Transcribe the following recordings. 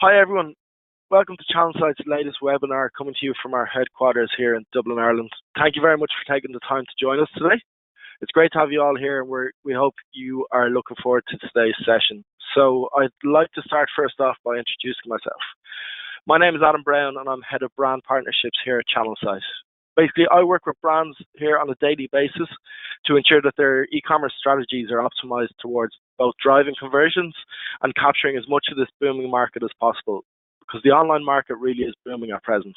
Hi everyone, welcome to Challenge Site's latest webinar coming to you from our headquarters here in Dublin, Ireland. Thank you very much for taking the time to join us today. It's great to have you all here and we hope you are looking forward to today's session. So I'd like to start first off by introducing myself. My name is Adam Brown and I'm Head of Brand Partnerships here at Channel Site. Basically, I work with brands here on a daily basis to ensure that their e-commerce strategies are optimized towards both driving conversions and capturing as much of this booming market as possible, because the online market really is booming at present.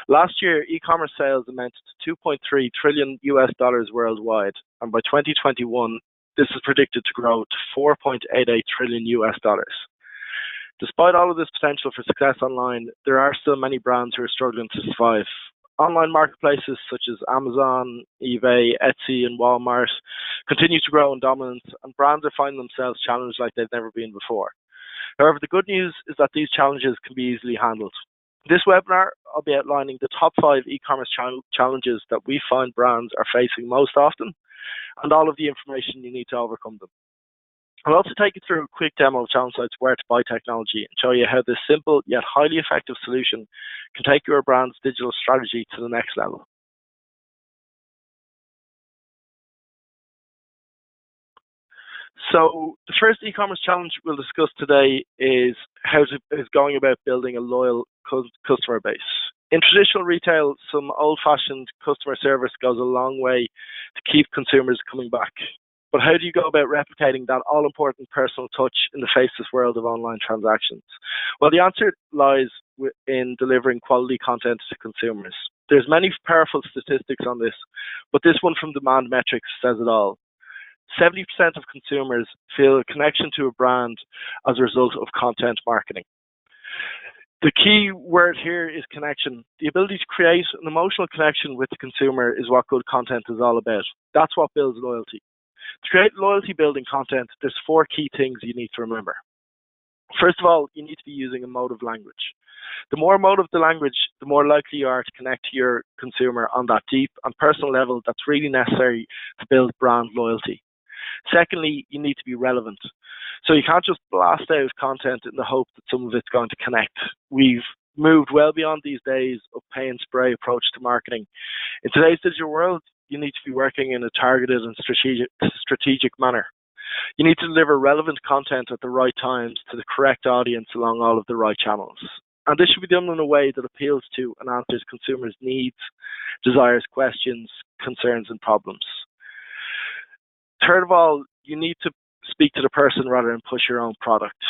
Last year, e-commerce sales amounted to $2.3 trillion worldwide, and by 2021, this is predicted to grow to $4.88 trillion. Despite all of this potential for success online, there are still many brands who are struggling to survive. Online marketplaces such as Amazon, eBay, Etsy, and Walmart continue to grow in dominance, and brands are finding themselves challenged like they've never been before. However, the good news is that these challenges can be easily handled. In this webinar, I'll be outlining the top 5 e-commerce challenges that we find brands are facing most often, and all of the information you need to overcome them. I'll also take you through a quick demo of Challenge Site's Where to Buy technology and show you how this simple yet highly effective solution can take your brand's digital strategy to the next level. So the first e-commerce challenge we'll discuss today is going about building a loyal customer base. In traditional retail, some old-fashioned customer service goes a long way to keep consumers coming back. But how do you go about replicating that all-important personal touch in the faceless world of online transactions? Well, the answer lies in delivering quality content to consumers. There's many powerful statistics on this, but this one from Demand Metrics says it all. 70% of consumers feel a connection to a brand as a result of content marketing. The key word here is connection. The ability to create an emotional connection with the consumer is what good content is all about. That's what builds loyalty. To create loyalty-building content, there's 4 key things you need to remember. First of all, you need to be using emotive language. The more emotive the language, the more likely you are to connect to your consumer on that deep and personal level that's really necessary to build brand loyalty. Secondly, you need to be relevant. So you can't just blast out content in the hope that some of it's going to connect. We've moved well beyond these days of pay and spray approach to marketing. In today's digital world, you need to be working in a targeted and strategic manner. You need to deliver relevant content at the right times to the correct audience along all of the right channels. And this should be done in a way that appeals to and answers consumers' needs, desires, questions, concerns, and problems. Third of all, you need to speak to the person rather than push your own product.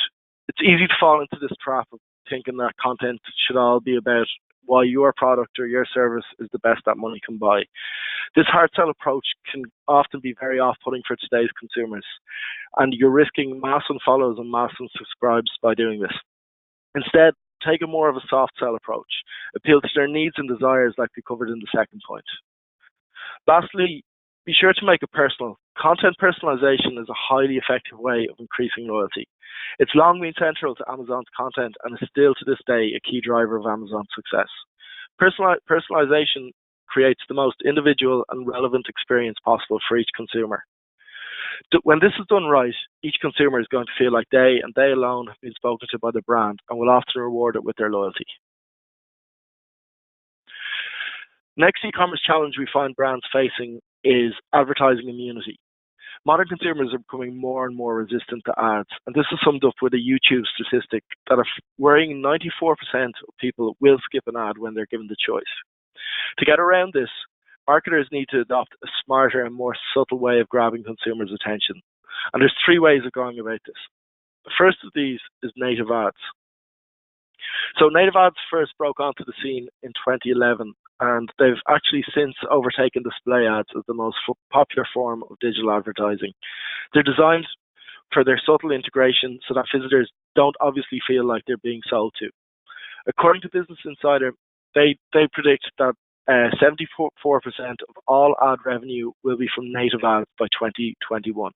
It's easy to fall into this trap of thinking that content should all be about why your product or your service is the best that money can buy. This hard sell approach can often be very off-putting for today's consumers, and you're risking mass unfollows and mass unsubscribes by doing this. Instead, take a more of a soft sell approach. Appeal to their needs and desires like we covered in the second point. Lastly, be sure to make it personal. Content personalization is a highly effective way of increasing loyalty. It's long been central to Amazon's content and is still to this day a key driver of Amazon's success. Personalization creates the most individual and relevant experience possible for each consumer. When this is done right, each consumer is going to feel like they and they alone have been spoken to by the brand and will often reward it with their loyalty. Next e-commerce challenge we find brands facing is advertising immunity. Modern consumers are becoming more and more resistant to ads, and this is summed up with a YouTube statistic that a worrying 94% of people will skip an ad when they're given the choice. To get around this, marketers need to adopt a smarter and more subtle way of grabbing consumers' attention, and there's 3 ways of going about this. The first of these is native ads. So native ads first broke onto the scene in 2011, and they've actually since overtaken display ads as the most popular form of digital advertising. They're designed for their subtle integration so that visitors don't obviously feel like they're being sold to. According to Business Insider, they predict that 74% of all ad revenue will be from native ads by 2021.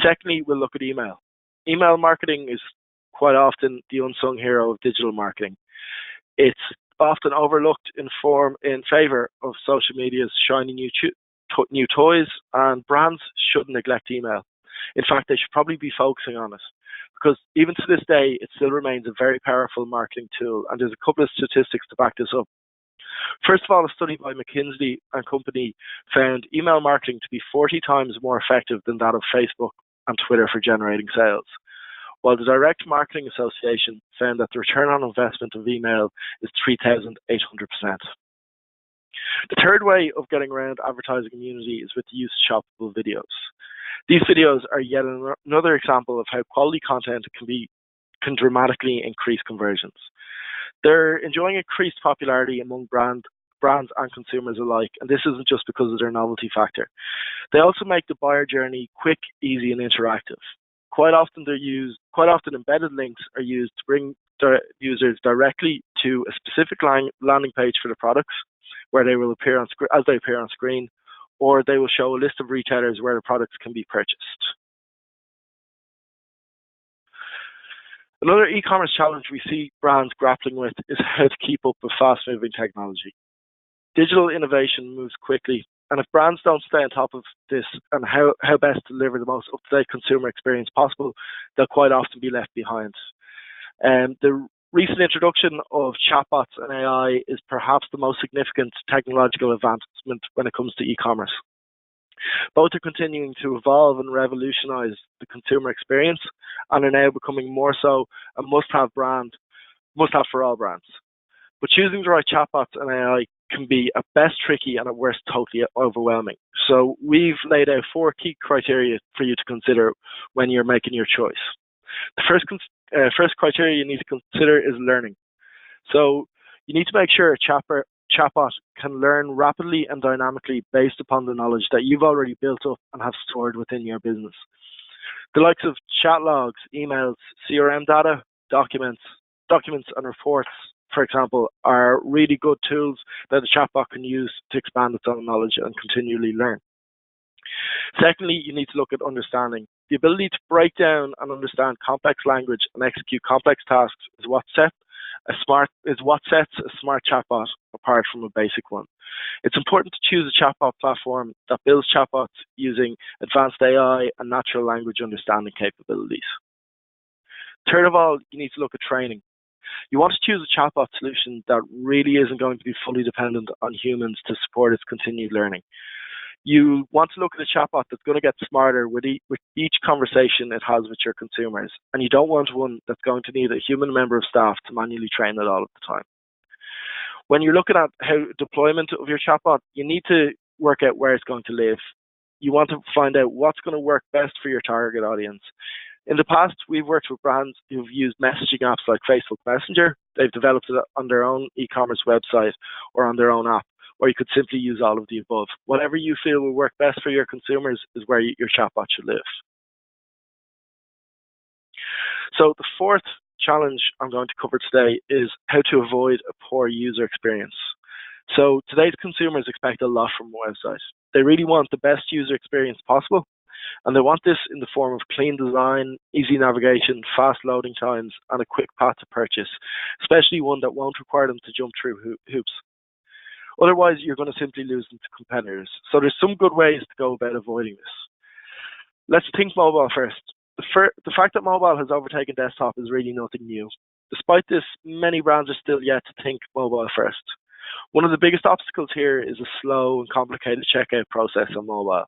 Secondly, we'll look at email. Email marketing is quite often the unsung hero of digital marketing. It's often overlooked in favor of social media's shiny new toys, and brands shouldn't neglect email. In fact, they should probably be focusing on it. because even to this day, it still remains a very powerful marketing tool. And there's a couple of statistics to back this up. First of all, a study by McKinsey and Company found email marketing to be 40 times more effective than that of Facebook and Twitter for generating sales, while the Direct Marketing Association found that the return on investment of email is 3,800%. The third way of getting around advertising immunity is with the use of shoppable videos. These videos are yet another example of how quality content can dramatically increase conversions. They're enjoying increased popularity among brands and consumers alike, and this isn't just because of their novelty factor. They also make the buyer journey quick, easy, and interactive. Quite often embedded links are used to bring users directly to a specific landing page for the products, where they will appear as they appear on screen, or they will show a list of retailers where the products can be purchased. Another e-commerce challenge we see brands grappling with is how to keep up with fast-moving technology. Digital innovation moves quickly, and if brands don't stay on top of this and how best to deliver the most up-to-date consumer experience possible, they'll quite often be left behind. The recent introduction of chatbots and AI is perhaps the most significant technological advancement when it comes to e-commerce. Both are continuing to evolve and revolutionize the consumer experience and are now becoming more so a must-have for all brands. But choosing the right chatbots and AI can be at best tricky and at worst totally overwhelming. So we've laid out 4 key criteria for you to consider when you're making your choice. The first criteria you need to consider is learning. So you need to make sure a chatbot can learn rapidly and dynamically based upon the knowledge that you've already built up and have stored within your business. The likes of chat logs, emails, CRM data, documents and reports, for example, are really good tools that a chatbot can use to expand its own knowledge and continually learn. Secondly, you need to look at understanding. The ability to break down and understand complex language and execute complex tasks is what sets a smart chatbot apart from a basic one. It's important to choose a chatbot platform that builds chatbots using advanced AI and natural language understanding capabilities. Third of all, you need to look at training. You want to choose a chatbot solution that really isn't going to be fully dependent on humans to support its continued learning. You want to look at a chatbot that's going to get smarter with each conversation it has with your consumers, and you don't want one that's going to need a human member of staff to manually train it all of the time. When you're looking at how deployment of your chatbot, you need to work out where it's going to live. You want to find out what's going to work best for your target audience. In the past, we've worked with brands who've used messaging apps like Facebook Messenger. They've developed it on their own e-commerce website or on their own app, or you could simply use all of the above. Whatever you feel will work best for your consumers is where your chatbot should live. So the fourth challenge I'm going to cover today is how to avoid a poor user experience. So today's consumers expect a lot from a website. They really want the best user experience possible, and they want this in the form of clean design, easy navigation, fast loading times, and a quick path to purchase, especially one that won't require them to jump through hoops. Otherwise, you're going to simply lose them to competitors. So there's some good ways to go about avoiding this. Let's think mobile first. The fact that mobile has overtaken desktop is really nothing new. Despite this, many brands are still yet to think mobile first. One of the biggest obstacles here is a slow and complicated checkout process on mobile.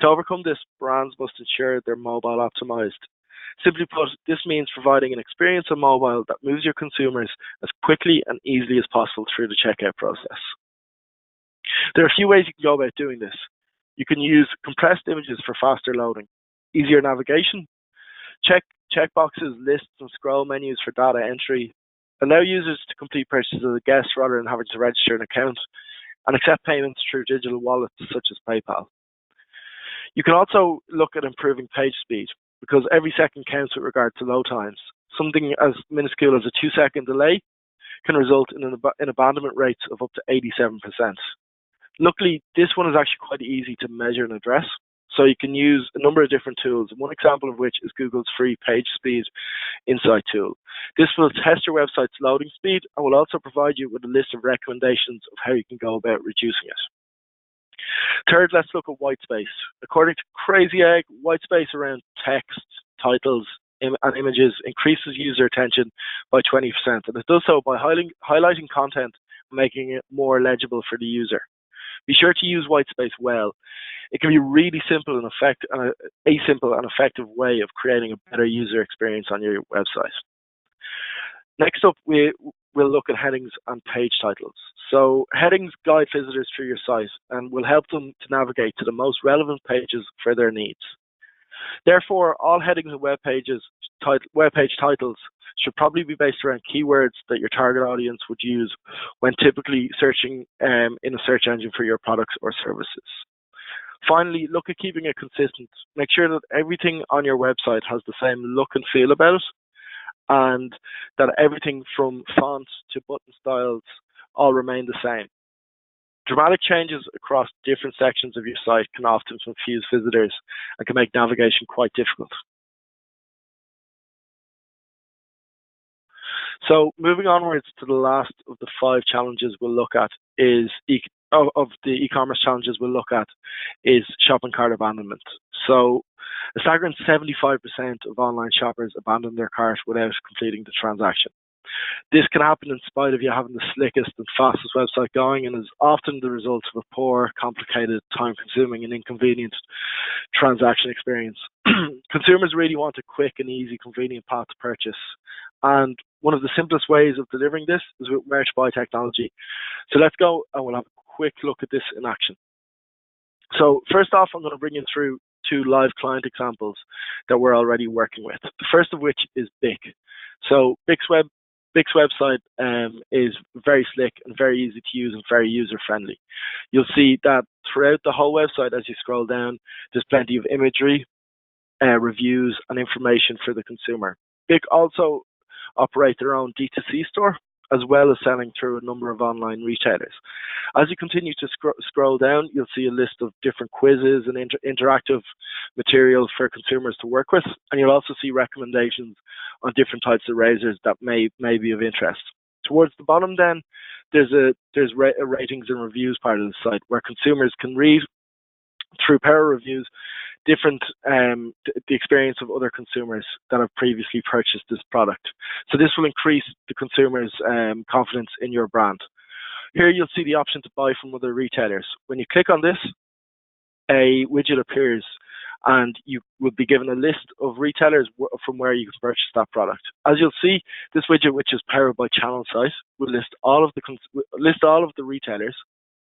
To overcome this, brands must ensure they're mobile optimized. Simply put, this means providing an experience on mobile that moves your consumers as quickly and easily as possible through the checkout process. There are a few ways you can go about doing this. You can use compressed images for faster loading, easier navigation, checkboxes, lists, and scroll menus for data entry, allow users to complete purchases as a guest rather than having to register an account, and accept payments through digital wallets such as PayPal. You can also look at improving page speed, because every second counts with regard to load times. Something as minuscule as a 2-second delay can result in abandonment rates of up to 87%. Luckily, this one is actually quite easy to measure and address, so you can use a number of different tools, one example of which is Google's free Page Speed Insight tool. This will test your website's loading speed and will also provide you with a list of recommendations of how you can go about reducing it. Third, let's look at white space. According to Crazy Egg, white space around text, titles, and images increases user attention by 20%, and it does so by highlighting content and making it more legible for the user. Be sure to use white space well. It can be a really simple and effective way of creating a better user experience on your website. Next up, we'll look at headings and page titles. So headings guide visitors through your site and will help them to navigate to the most relevant pages for their needs. Therefore, all headings and web page titles should probably be based around keywords that your target audience would use when typically searching in a search engine for your products or services. Finally, look at keeping it consistent. Make sure that everything on your website has the same look and feel about it, and that everything from fonts to button styles all remain the same. Dramatic changes across different sections of your site can often confuse visitors and can make navigation quite difficult. So moving onwards to the last of the 5 challenges we'll look at is of the e-commerce challenges we'll look at is shopping cart abandonment. So a staggering 75% of online shoppers abandon their cart without completing the transaction. This can happen in spite of you having the slickest and fastest website going, and is often the result of a poor, complicated, time-consuming and inconvenient transaction experience. Consumers really want a quick and easy, convenient path to purchase, and one of the simplest ways of delivering this is with Merch by technology. So let's go and we'll have a quick look at this in action. So first off, I'm going to bring you through 2 live client examples that we're already working with. The first of which is BIC. So BIC's website is very slick and very easy to use and very user-friendly. You'll see that throughout the whole website, as you scroll down, there's plenty of imagery, reviews, and information for the consumer. BIC also operate their own D2C store, as well as selling through a number of online retailers. As you continue to scroll down, you'll see a list of different quizzes and interactive materials for consumers to work with, and you'll also see recommendations on different types of razors that may be of interest. Towards the bottom then, there's a ratings and reviews part of the site where consumers can read through power reviews the experience of other consumers that have previously purchased this product. So this will increase the consumer's confidence in your brand. Here you'll see the option to buy from other retailers. When you click on this, a widget appears and you will be given a list of retailers from where you can purchase that product. As you'll see, this widget, which is powered by Channel Site, will list all of the retailers,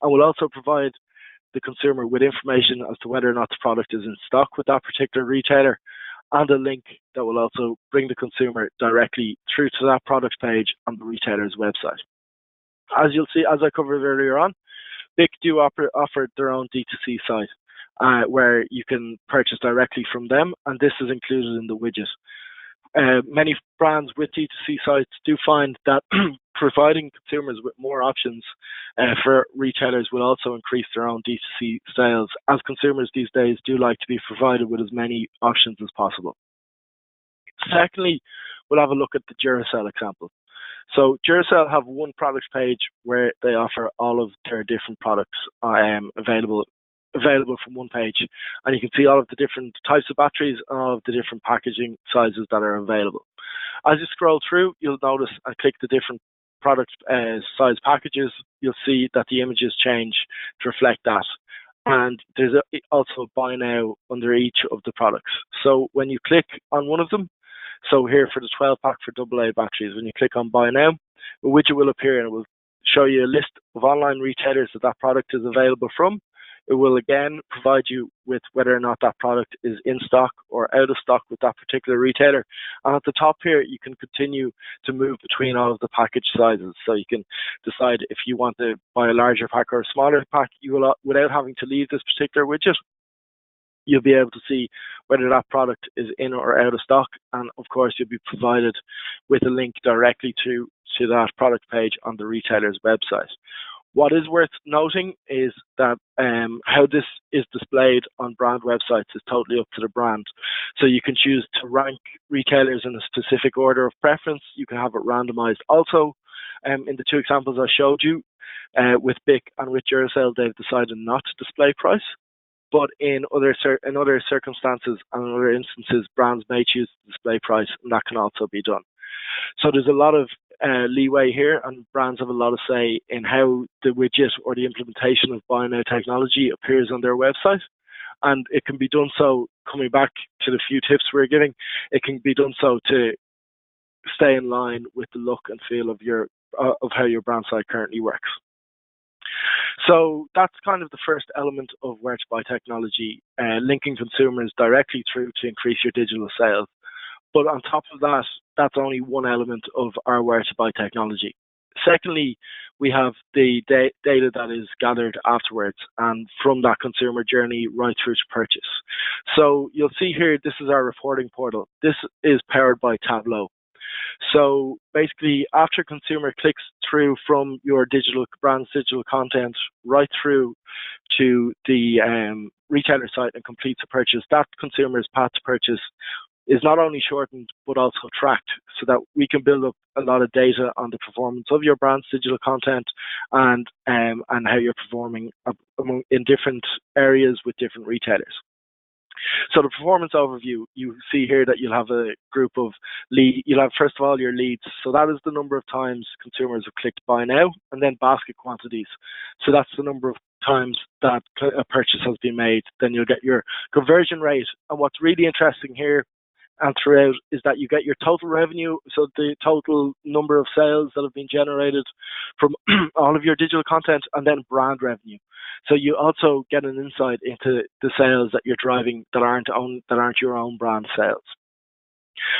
and will also provide the consumer with information as to whether or not the product is in stock with that particular retailer, and a link that will also bring the consumer directly through to that product page on the retailer's website. As you'll see, as I covered earlier on, BIC do offer their own D2C site where you can purchase directly from them, and this is included in the widget. Many brands with D2C sites do find that providing consumers with more options for retailers will also increase their own D2C sales, as consumers these days do like to be provided with as many options as possible. Secondly, we'll have a look at the Duracell example. So Duracell have one product page where they offer all of their different products available from one page, and you can see all of the different types of batteries and all of the different packaging sizes that are available. As you scroll through, you'll notice and click the different product size packages, you'll see that the images change to reflect that, and there's also buy now under each of the products. So when you click on one of them, so here for the 12 pack for AA batteries, when you click on buy now, a widget will appear and it will show you a list of online retailers that product is available from. It will again provide you with whether or not that product is in stock or out of stock with that particular retailer. And at the top here, you can continue to move between all of the package sizes. So you can decide if you want to buy a larger pack or a smaller pack. You will, without having to leave this particular widget, you'll be able to see whether that product is in or out of stock. And of course, you'll be provided with a link directly to that product page on the retailer's website. What is worth noting is that how this is displayed on brand websites is totally up to the brand. So you can choose to rank retailers in a specific order of preference. You can have it randomized. Also, in the 2 examples I showed you, with BIC and with Duracell, they've decided not to display price. But in other circumstances and in other instances, brands may choose to display price, and that can also be done. So there's a lot of leeway here, and brands have a lot of say in how the widget or the implementation of buy now technology appears on their website. And it can be done so, coming back to the few tips we're giving, it can be done so to stay in line with the look and feel of how your brand site currently works. So that's kind of the first element of where to buy technology, linking consumers directly through to increase your digital sales. But on top of that, that's only one element of our where to buy technology. Secondly, we have the data that is gathered afterwards and from that consumer journey right through to purchase. So you'll see here, this is our reporting portal. This is powered by Tableau. So basically, after a consumer clicks through from your brand's digital content right through to the retailer site and completes a purchase, that consumer's path to purchase is not only shortened but also tracked, so that we can build up a lot of data on the performance of your brand's digital content and how you're performing in different areas with different retailers. So the performance overview, you see here that you'll have a group of you'll have first of all your leads. So that is the number of times consumers have clicked buy now, and then basket quantities. So that's the number of times that a purchase has been made. Then you'll get your conversion rate. And what's really interesting here and throughout is that you get your total revenue, so the total number of sales that have been generated from all of your digital content, and then brand revenue. So you also get an insight into the sales that you're driving that aren't your own brand sales.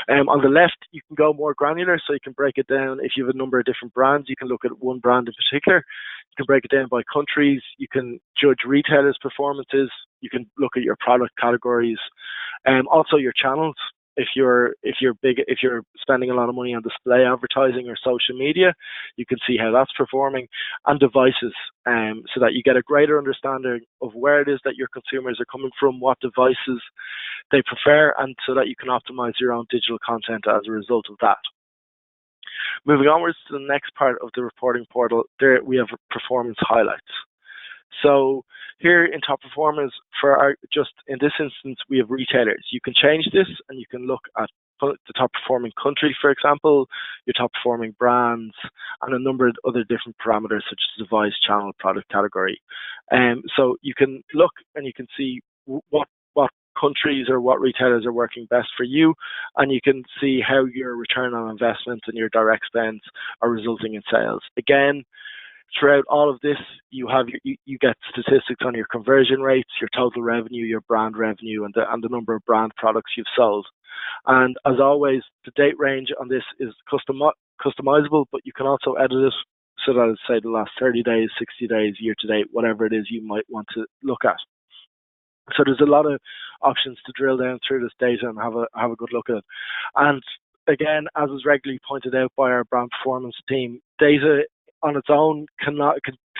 On the left, you can go more granular, so you can break it down. If you have a number of different brands, you can look at one brand in particular. You can break it down by countries. You can judge retailers' performances. You can look at your product categories, also your channels. If you're spending a lot of money on display advertising or social media, you can see how that's performing, and devices, so that you get a greater understanding of where it is that your consumers are coming from, what devices they prefer, and so that you can optimize your own digital content as a result of that. Moving onwards to the next part of the reporting portal, there we have performance highlights. So here in top performers, just in this instance, we have retailers. You can change this and you can look at the top performing country, for example, your top performing brands, and a number of other different parameters such as device, channel, product category. So you can look and you can see what countries or what retailers are working best for you, and you can see how your return on investment and your direct spends are resulting in sales. Again, throughout all of this, you get statistics on your conversion rates, your total revenue, your brand revenue, and the number of brand products you've sold. And as always, the date range on this is customizable, but you can also edit it so that it's, say, the last 30 days, 60 days, year to date, whatever it is you might want to look at. So there's a lot of options to drill down through this data and have a good look at it. And again, as is regularly pointed out by our brand performance team, data on its own can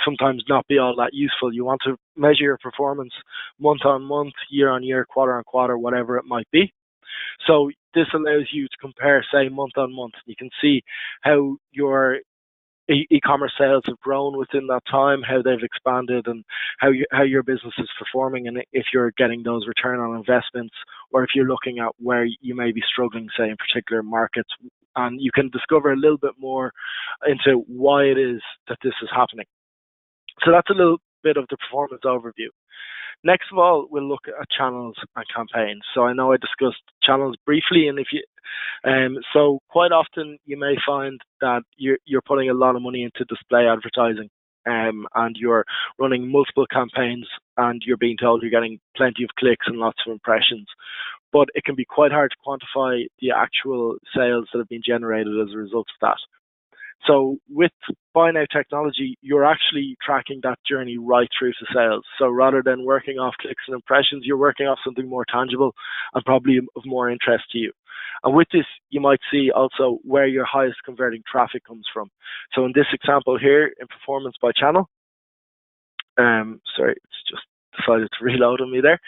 sometimes not be all that useful. You want to measure your performance month on month, year on year, quarter on quarter, whatever it might be. So this allows you to compare, say, month on month. You can see how your e-commerce sales have grown within that time, how they've expanded, and how your business is performing, and if you're getting those return on investments, or if you're looking at where you may be struggling, say, in particular markets, and you can discover a little bit more into why it is that this is happening. So that's a little bit of the performance overview. Next of all, we'll look at channels and campaigns. So I know I discussed channels briefly, and so quite often you may find that you're putting a lot of money into display advertising, and you're running multiple campaigns, and you're being told you're getting plenty of clicks and lots of impressions. But it can be quite hard to quantify the actual sales that have been generated as a result of that. So with buy now technology, you're actually tracking that journey right through to sales. So rather than working off clicks and impressions, you're working off something more tangible and probably of more interest to you. And with this, you might see also where your highest converting traffic comes from. So in this example here, in performance by channel, sorry, it's just decided to reload on me there.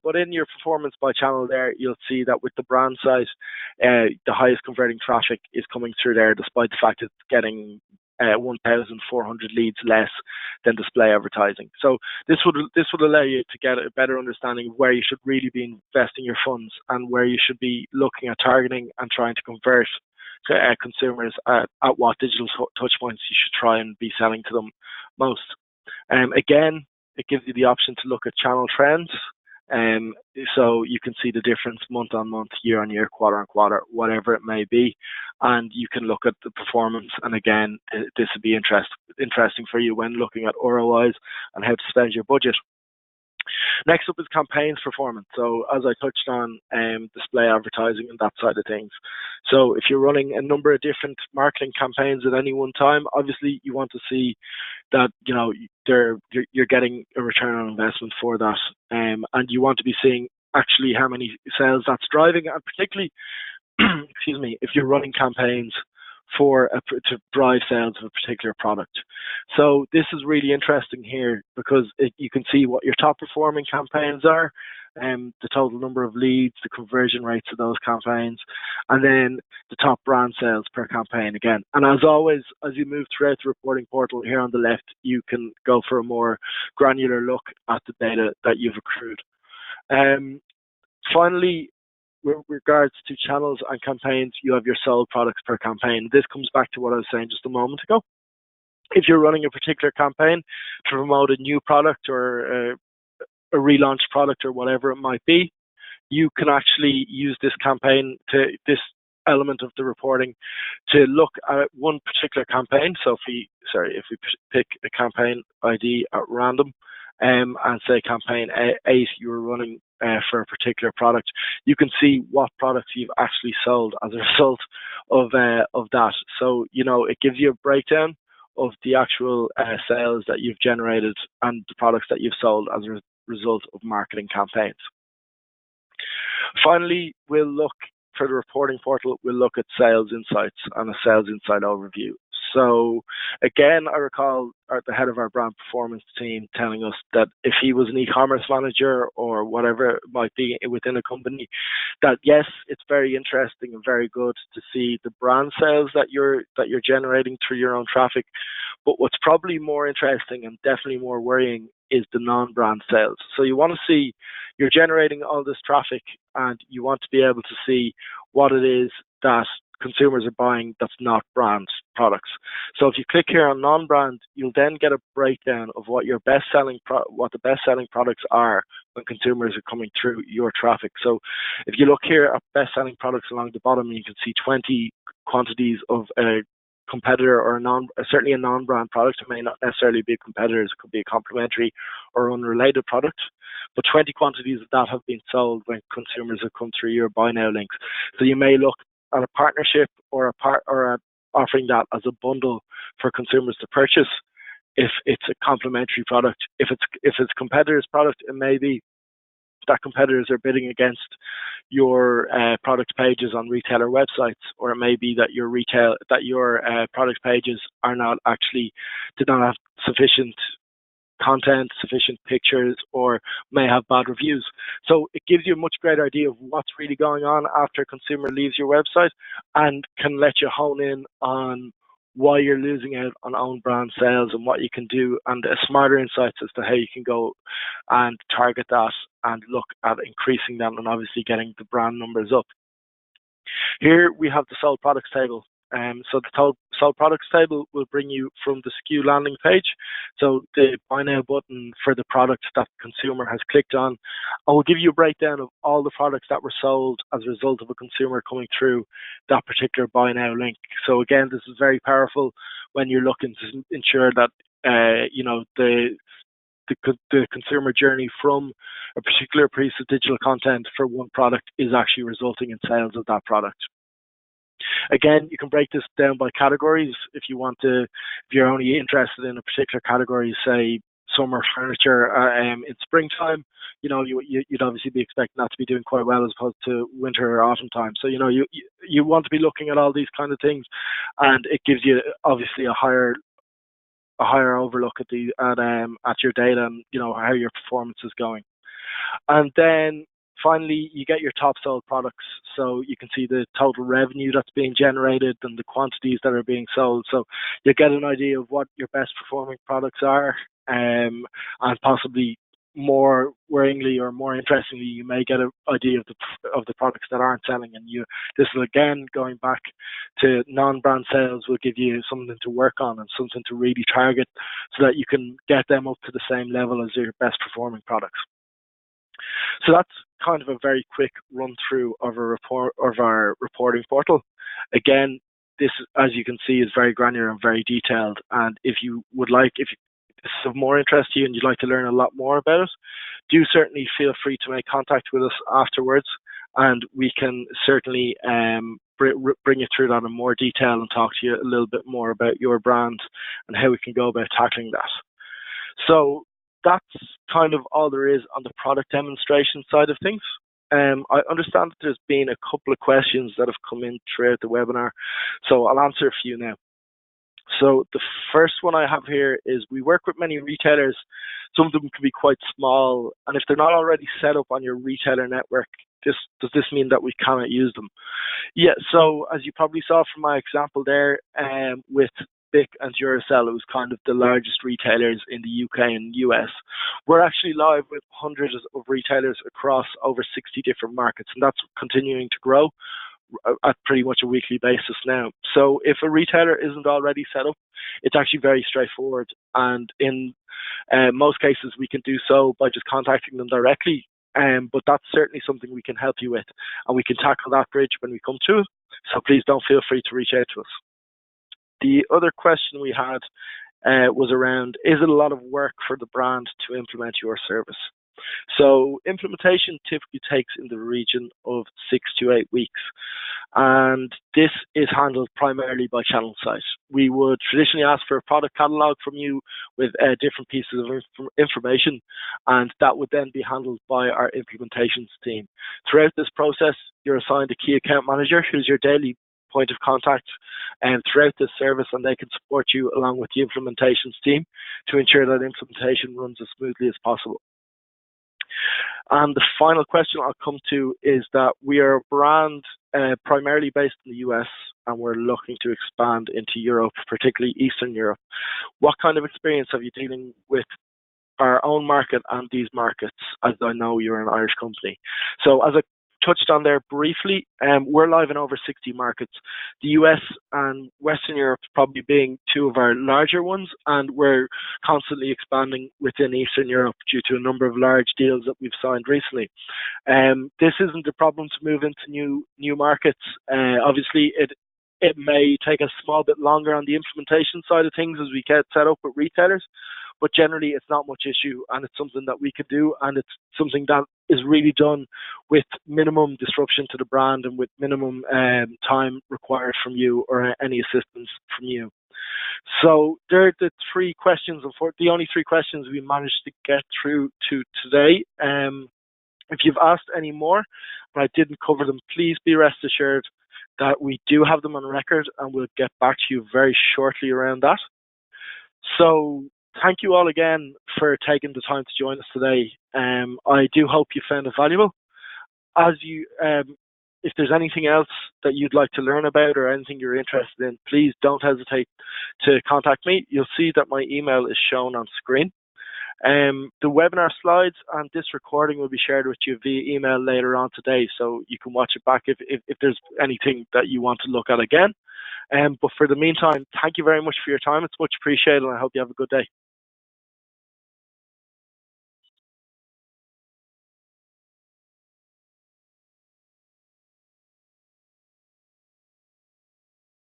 But in your performance by channel there, you'll see that with the brand site, the highest converting traffic is coming through there, despite the fact it's getting 1,400 leads less than display advertising. So this would allow you to get a better understanding of where you should really be investing your funds and where you should be looking at targeting and trying to convert consumers at what digital touch points you should try and be selling to them most. Again, it gives you the option to look at channel trends. So you can see the difference month on month, year on year, quarter on quarter, whatever it may be, and you can look at the performance. And again, this would be interesting for you when looking at ROIs and how to spend your budget. Next up is campaigns performance. So as I touched on, display advertising and that side of things. So if you're running a number of different marketing campaigns at any one time, obviously you want to see that you're getting a return on investment for that, and you want to be seeing actually how many sales that's driving, and particularly, excuse me, if you're running campaigns to drive sales of a particular product. So this is really interesting here because you can see what your top performing campaigns are, the total number of leads, the conversion rates of those campaigns, and then the top brand sales per campaign again. And as always, as you move throughout the reporting portal here on the left, you can go for a more granular look at the data that you've accrued. Finally, with regards to channels and campaigns, you have your sold products per campaign. This comes back to what I was saying just a moment ago. If you're running a particular campaign to promote a new product or a relaunched product or whatever it might be, you can actually use this this element of the reporting to look at one particular campaign. So if we pick a campaign ID at random, and say campaign 8 you were running for a particular product, you can see what products you've actually sold as a result of that. So it gives you a breakdown of the actual sales that you've generated and the products that you've sold as a result of marketing campaigns. Finally, we'll look for the reporting portal. We'll look at sales insights and a sales insight overview. So again, I recall the head of our brand performance team telling us that if he was an e-commerce manager or whatever it might be within a company, that yes, it's very interesting and very good to see the brand sales that you're generating through your own traffic. But what's probably more interesting and definitely more worrying is the non-brand sales. So you want to see you're generating all this traffic and you want to be able to see what it is that consumers are buying that's not brand products. So if you click here on non-brand, you'll then get a breakdown of what your what the best-selling products are when consumers are coming through your traffic. So if you look here at best-selling products along the bottom, you can see 20 quantities of a competitor or certainly a non-brand product. It may not necessarily be a competitor, it could be a complementary or unrelated product, but 20 quantities of that have been sold when consumers have come through your buy now links. So you may look at a partnership or offering that as a bundle for consumers to purchase if it's a complementary product. If it's competitor's product, it may be that competitors are bidding against your product pages on retailer websites, or it may be that your product pages did not have sufficient content, sufficient pictures, or may have bad reviews. So it gives you a much greater idea of what's really going on after a consumer leaves your website and can let you hone in on why you're losing out on own brand sales and what you can do, and smarter insights as to how you can go and target that and look at increasing them and obviously getting the brand numbers up. Here we have the sold products table. So the sold products table will bring you from the SKU landing page. So the buy now button for the product that the consumer has clicked on. I will give you a breakdown of all the products that were sold as a result of a consumer coming through that particular buy now link. So again, this is very powerful when you're looking to ensure that the consumer journey from a particular piece of digital content for one product is actually resulting in sales of that product. Again, you can break this down by categories if you're only interested in a particular category, say summer furniture in springtime, you'd obviously be expecting that to be doing quite well as opposed to winter or autumn time. So, you want to be looking at all these kind of things, and it gives you obviously a higher overlook at your data and, how your performance is going. And then finally, you get your top sold products. So you can see the total revenue that's being generated and the quantities that are being sold. So you get an idea of what your best performing products are, and possibly more worryingly or more interestingly, you may get an idea of the products that aren't selling. And this is again going back to non-brand sales will give you something to work on and something to really target, so that you can get them up to the same level as your best performing products. So that's kind of a very quick run through of our reporting portal. Again, this, as you can see, is very granular and very detailed. And if this is of more interest to you and you'd like to learn a lot more about it, do certainly feel free to make contact with us afterwards, and we can certainly bring you through that in more detail and talk to you a little bit more about your brand and how we can go about tackling that. So that's kind of all there is on the product demonstration side of things. I understand that there's been a couple of questions that have come in throughout the webinar, so I'll answer a few now. So the first one I have here is, we work with many retailers. Some of them can be quite small, and if they're not already set up on your retailer network, does this mean that we cannot use them? Yeah, so as you probably saw from my example there, with Bic and Duracell, who's kind of the largest retailers in the UK and US, we're actually live with hundreds of retailers across over 60 different markets, and that's continuing to grow at pretty much a weekly basis now. So if a retailer isn't already set up, it's actually very straightforward, and in most cases we can do so by just contacting them directly, but that's certainly something we can help you with, and we can tackle that bridge when we come to it. So please don't feel free to reach out to us. The other question we had was around, is it a lot of work for the brand to implement your service? So implementation typically takes in the region of 6 to 8 weeks, and this is handled primarily by channel site. We would traditionally ask for a product catalog from you with different pieces of information, and that would then be handled by our implementations team. Throughout this process, you're assigned a key account manager who's your daily point of contact throughout this service, and they can support you along with the implementations team to ensure that implementation runs as smoothly as possible. And the final question I'll come to is that we are a brand primarily based in the US, and we're looking to expand into Europe, particularly Eastern Europe. What kind of experience have you dealing with our own market and these markets, as I know you're an Irish company? So as I touched on there briefly, we're live in over 60 markets. The US and Western Europe probably being two of our larger ones, and we're constantly expanding within Eastern Europe due to a number of large deals that we've signed recently. This isn't a problem to move into new markets. Obviously, it may take a small bit longer on the implementation side of things as we get set up with retailers, but generally it's not much issue, and it's something that we could do, and it's something that is really done with minimum disruption to the brand and with minimum time required from you or any assistance from you. So there are the three questions, the only three questions we managed to get through to today. If you've asked any more and I didn't cover them, please be rest assured that we do have them on record, and we'll get back to you very shortly around that. So thank you all again for taking the time to join us today. I do hope you found it valuable. If there's anything else that you'd like to learn about or anything you're interested in, please don't hesitate to contact me. You'll see that my email is shown on screen. The webinar slides and this recording will be shared with you via email later on today, so you can watch it back if there's anything that you want to look at again. But for the meantime, thank you very much for your time. It's much appreciated, and I hope you have a good day.